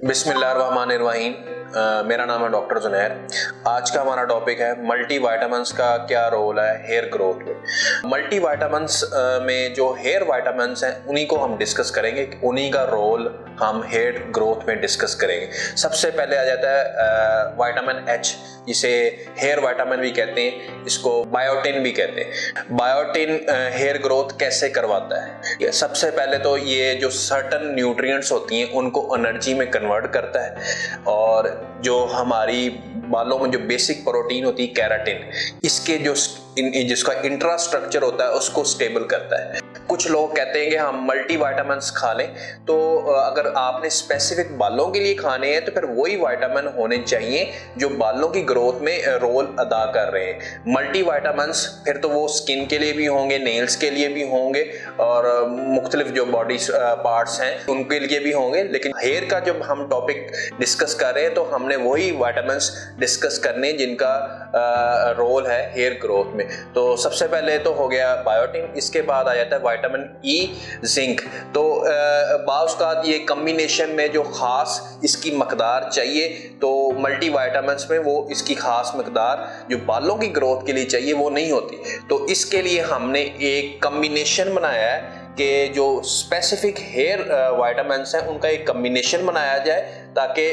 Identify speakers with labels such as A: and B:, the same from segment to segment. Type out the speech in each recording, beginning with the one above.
A: बिस्मिल्लाहिर्रहमानिर्रहीम। मेरा नाम है डॉक्टर जुनैर। आज का हमारा टॉपिक है मल्टीविटामिन्स का क्या रोल है हेयर ग्रोथ में। मल्टीविटामिन्स में जो हेयर विटामिन्स हैं उन्हीं को हम डिस्कस करेंगे, उन्हीं का रोल हम हेयर ग्रोथ में डिस्कस करेंगे। सबसे पहले आ जाता है विटामिन एच, जिसे हेयर विटामिन भी कहते हैं, इसको बायोटिन भी कहते हैं। बायोटिन हेयर ग्रोथ कैसे करवाता है? सबसे पहले तो ये जो सर्टन न्यूट्रिएंट्स होती हैं उनको एनर्जी में कन्वर्ट करता है, और जो हमारी बालों में जो बेसिक प्रोटीन होती है केराटिन, इसके जो जिसका इंफ्रास्ट्रक्चर होता है उसको स्टेबल करता है। कुछ लोग कहते हैं कि हम मल्टीविटामिन्स खा लें, तो अगर आपने स्पेसिफिक बालों के लिए खाने हैं तो फिर वही विटामिन होने चाहिए जो बालों की ग्रोथ में रोल अदा कर रहे हैं। मल्टीविटामिन्स फिर तो वो स्किन के लिए भी होंगे, नेल्स के लिए भी होंगे, और मुख्तलिफ जो बॉडी पार्ट्स हैं उनके लिए भी होंगे। लेकिन हेयर का जब हम टॉपिक डिस्कस कर रहे हैं तो हमने वही विटामिन्स डिस्कस करने जिनका रोल है हेयर ग्रोथ में। तो सबसे पहले तो हो गया बायोटिन, इसके बाद आ जाता है विटामिन ई, जिंक। तो बाउस्कात ये कम्बिनेशन में जो खास इसकी मकदार चाहिए, तो मल्टीविटामिन्स में वो इसकी खास मकदार जो बालों की ग्रोथ के लिए चाहिए वो नहीं होती। तो इसके लिए हमने एक कम्बिनेशन बनाया है कि जो स्पेसिफिक हेयर विटामिन्स हैं उनका एक कम्बिनेशन बनाया जाए, ताकि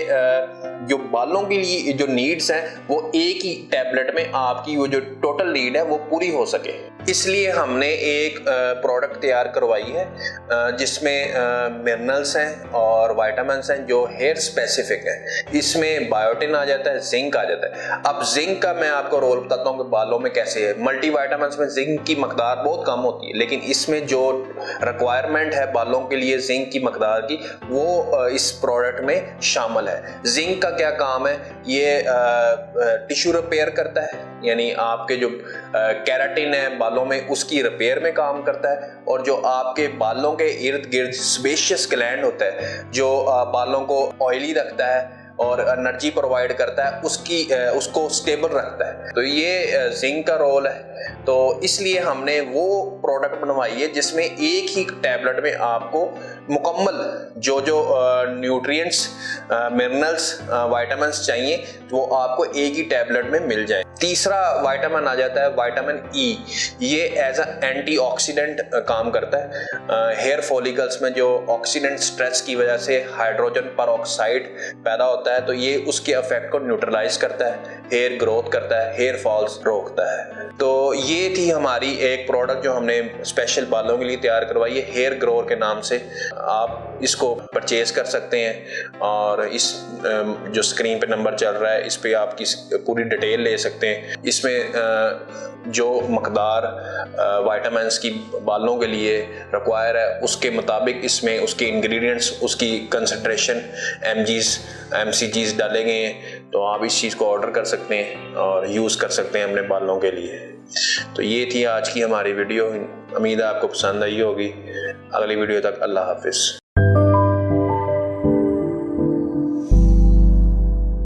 A: जो बालों के लिए जो नीड्स हैं वो एक ही टैबलेट में आपकी वो जो टोटल नीड है वो पूरी हो सके। इसलिए हमने एक प्रोडक्ट तैयार करवाई है जिसमें मिनरल्स हैं और विटामिन्स हैं जो हेयर स्पेसिफिक है। इसमें बायोटिन आ जाता है, जिंक आ जाता है। अब जिंक का मैं आपको रोल बताता हूँ कि बालों में कैसे है। मल्टीविटामिन्स में जिंक की मकदार बहुत कम होती है, लेकिन इसमें जो रिक्वायरमेंट है बालों के लिए जिंक की मकदार की, वो इस प्रोडक्ट में शामिल है। जिंक का क्या काम है? ये टिश्यू रिपेयर करता है, यानी आपके जो केराटिन है बालों में उसकी रिपेयर में काम करता है, और जो आपके बालों के इर्द गिर्द सेबेशियस ग्लैंड होता है जो बालों को ऑयली रखता है और एनर्जी प्रोवाइड करता है, उसको स्टेबल रखता है। तो ये जिंक का रोल है। तो इसलिए हमने वो प्रोडक्ट बनवाई है जिसमें एक ही टैबलेट में आपको मुकम्मल जो न्यूट्रिएंट्स, मिनरल्स, विटामिन्स चाहिए वो आपको एक ही टैबलेट में मिल जाए। तीसरा विटामिन आ जाता है विटामिन ई। ये एज अ एंटीऑक्सीडेंट काम करता है। हेयर फॉलिकल्स में जो ऑक्सीडेंट स्ट्रेस की वजह से हाइड्रोजन परऑक्साइड पैदा होता है, तो ये उसके इफेक्ट को न्यूट्रलाइज करता है, हेयर ग्रोथ करता है, हेयर फॉल्स रोकता है। तो ये थी हमारी एक प्रोडक्ट जो हमने स्पेशल बालों के लिए तैयार करवाई है, हेयर ग्रोअर के नाम से। आप इसको परचेज कर सकते हैं, और इस जो स्क्रीन पे नंबर चल रहा है इस पे आपकी पूरी डिटेल ले सकते हैं। इसमें जो मकदार विटामिन्स की बालों के लिए रिक्वायर है उसके मुताबिक इसमें उसके इंग्रेडिएंट्स, उसकी कंसंट्रेशन MCGs डाले गए हैं। तो आप इस चीज़ को ऑर्डर कर सकते हैं और यूज़ कर सकते हैं अपने बालों के लिए। तो ये थी आज की हमारी वीडियो। उम्मीद है आपको पसंद आई होगी। अगली वीडियो तक अल्लाह हाफिज़।